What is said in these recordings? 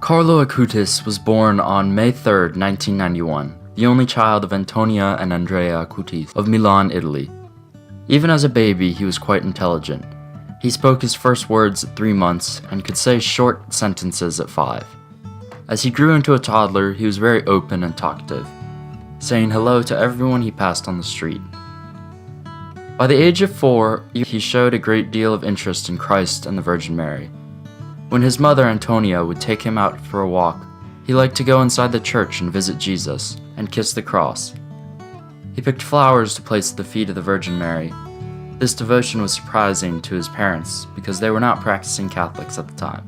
Carlo Acutis was born on May 3, 1991, the only child of Antonia and Andrea Acutis of Milan, Italy. Even as a baby, he was quite intelligent. He spoke his first words at 3 months and could say short sentences at 5. As he grew into a toddler, he was very open and talkative, saying hello to everyone he passed on the street. By the age of 4, he showed a great deal of interest in Christ and the Virgin Mary. When his mother Antonia would take him out for a walk, he liked to go inside the church and visit Jesus and kiss the cross. He picked flowers to place at the feet of the Virgin Mary. This devotion was surprising to his parents because they were not practicing Catholics at the time.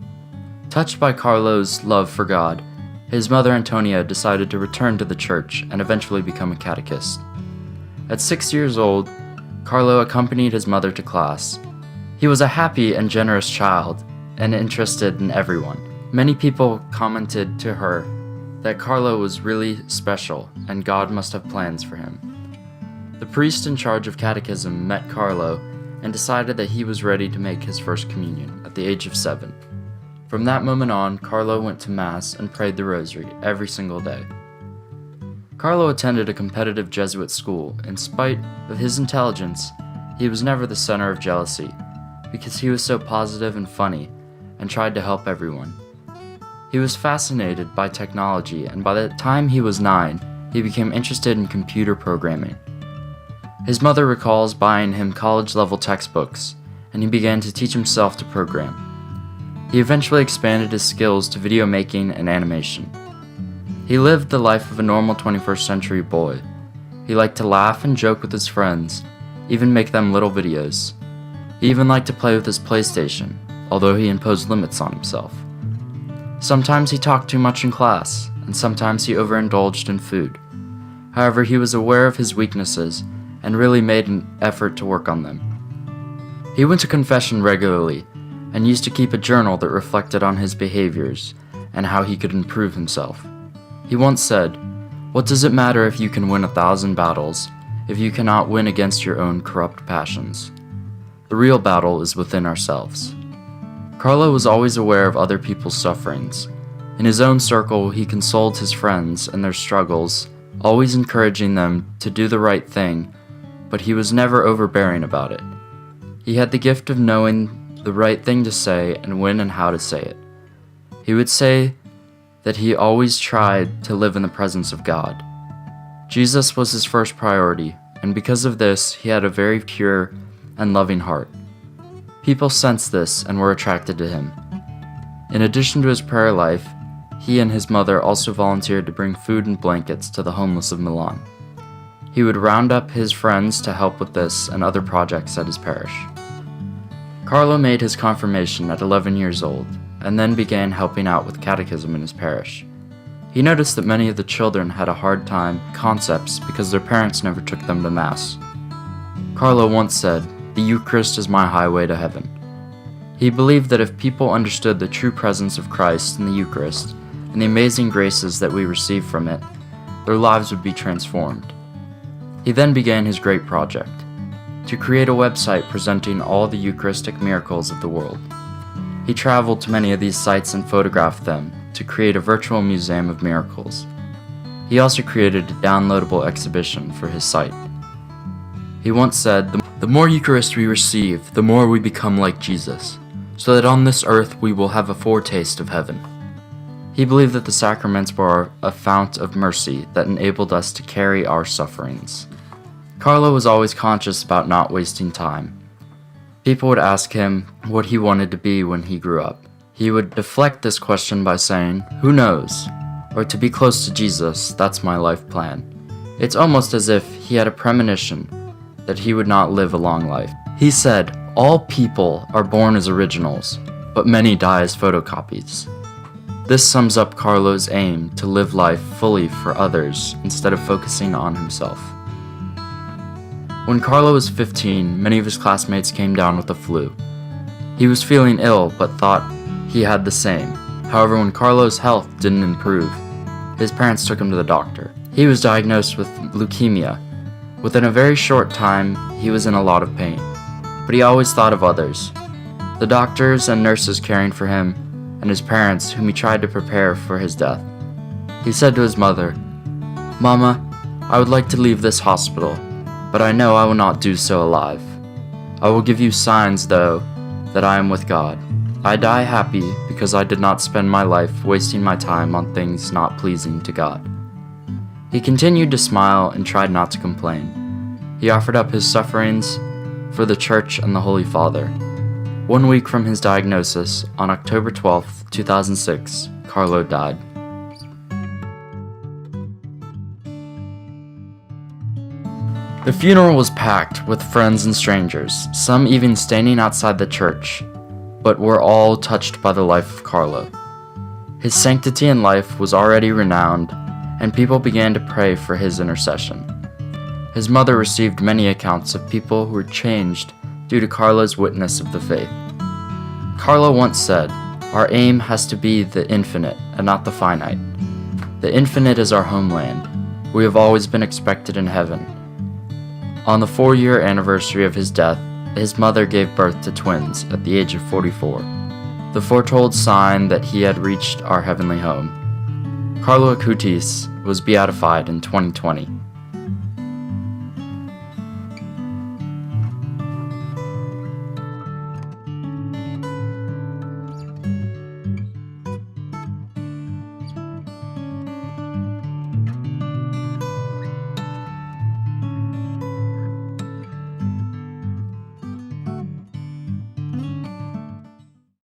Touched by Carlo's love for God, his mother Antonia decided to return to the church and eventually become a catechist. At 6 years old, Carlo accompanied his mother to class. He was a happy and generous child and interested in everyone. Many people commented to her that Carlo was really special and God must have plans for him. The priest in charge of catechism met Carlo and decided that he was ready to make his first communion at the age of 7. From that moment on, Carlo went to Mass and prayed the Rosary every single day. Carlo attended a competitive Jesuit school. In spite of his intelligence, he was never the center of jealousy because he was so positive and funny and tried to help everyone. He was fascinated by technology, and by the time he was 9, he became interested in computer programming. His mother recalls buying him college-level textbooks, and he began to teach himself to program. He eventually expanded his skills to video making and animation. He lived the life of a normal 21st century boy. He liked to laugh and joke with his friends, even make them little videos. He even liked to play with his PlayStation, although he imposed limits on himself. Sometimes he talked too much in class, and sometimes he overindulged in food. However, he was aware of his weaknesses and really made an effort to work on them. He went to confession regularly and used to keep a journal that reflected on his behaviors and how he could improve himself. He once said, "What does it matter if you can win 1,000 battles if you cannot win against your own corrupt passions? The real battle is within ourselves." Carlo was always aware of other people's sufferings. In his own circle, he consoled his friends in their struggles, always encouraging them to do the right thing, but he was never overbearing about it. He had the gift of knowing the right thing to say and when and how to say it. He would say that he always tried to live in the presence of God. Jesus was his first priority, and because of this, he had a very pure and loving heart. People sensed this and were attracted to him. In addition to his prayer life, he and his mother also volunteered to bring food and blankets to the homeless of Milan. He would round up his friends to help with this and other projects at his parish. Carlo made his confirmation at 11 years old, and then began helping out with catechism in his parish. He noticed that many of the children had a hard time with concepts because their parents never took them to Mass. Carlo once said, "The Eucharist is my highway to heaven." He believed that if people understood the true presence of Christ in the Eucharist and the amazing graces that we receive from it, their lives would be transformed. He then began his great project, to create a website presenting all the Eucharistic miracles of the world. He traveled to many of these sites and photographed them to create a virtual museum of miracles. He also created a downloadable exhibition for his site. He once said, "The more Eucharist we receive, the more we become like Jesus, so that on this earth we will have a foretaste of heaven." He believed that the sacraments were a fount of mercy that enabled us to carry our sufferings. Carlo was always conscious about not wasting time. People would ask him what he wanted to be when he grew up. He would deflect this question by saying, "Who knows?" or "To be close to Jesus, that's my life plan." It's almost as if he had a premonition that he would not live a long life. He said, "All people are born as originals, but many die as photocopies." This sums up Carlo's aim to live life fully for others instead of focusing on himself. When Carlo was 15, many of his classmates came down with the flu. He was feeling ill, but thought he had the same. However, when Carlo's health didn't improve, his parents took him to the doctor. He was diagnosed with leukemia. Within a very short time, he was in a lot of pain, but he always thought of others. The doctors and nurses caring for him and his parents, whom he tried to prepare for his death. He said to his mother, "Mama, I would like to leave this hospital, but I know I will not do so alive. I will give you signs, though, that I am with God. I die happy because I did not spend my life wasting my time on things not pleasing to God." He continued to smile and tried not to complain. He offered up his sufferings for the Church and the Holy Father. 1 week from his diagnosis, on October 12, 2006, Carlo died. The funeral was packed with friends and strangers, some even standing outside the church, but were all touched by the life of Carlo. His sanctity in life was already renowned, and people began to pray for his intercession. His mother received many accounts of people who were changed due to Carlo's witness of the faith. Carlo once said, "Our aim has to be the infinite and not the finite. The infinite is our homeland. We have always been expected in heaven." On the 4-year anniversary of his death, his mother gave birth to twins at the age of 44, the foretold sign that he had reached our heavenly home. Carlo Acutis was beatified in 2020.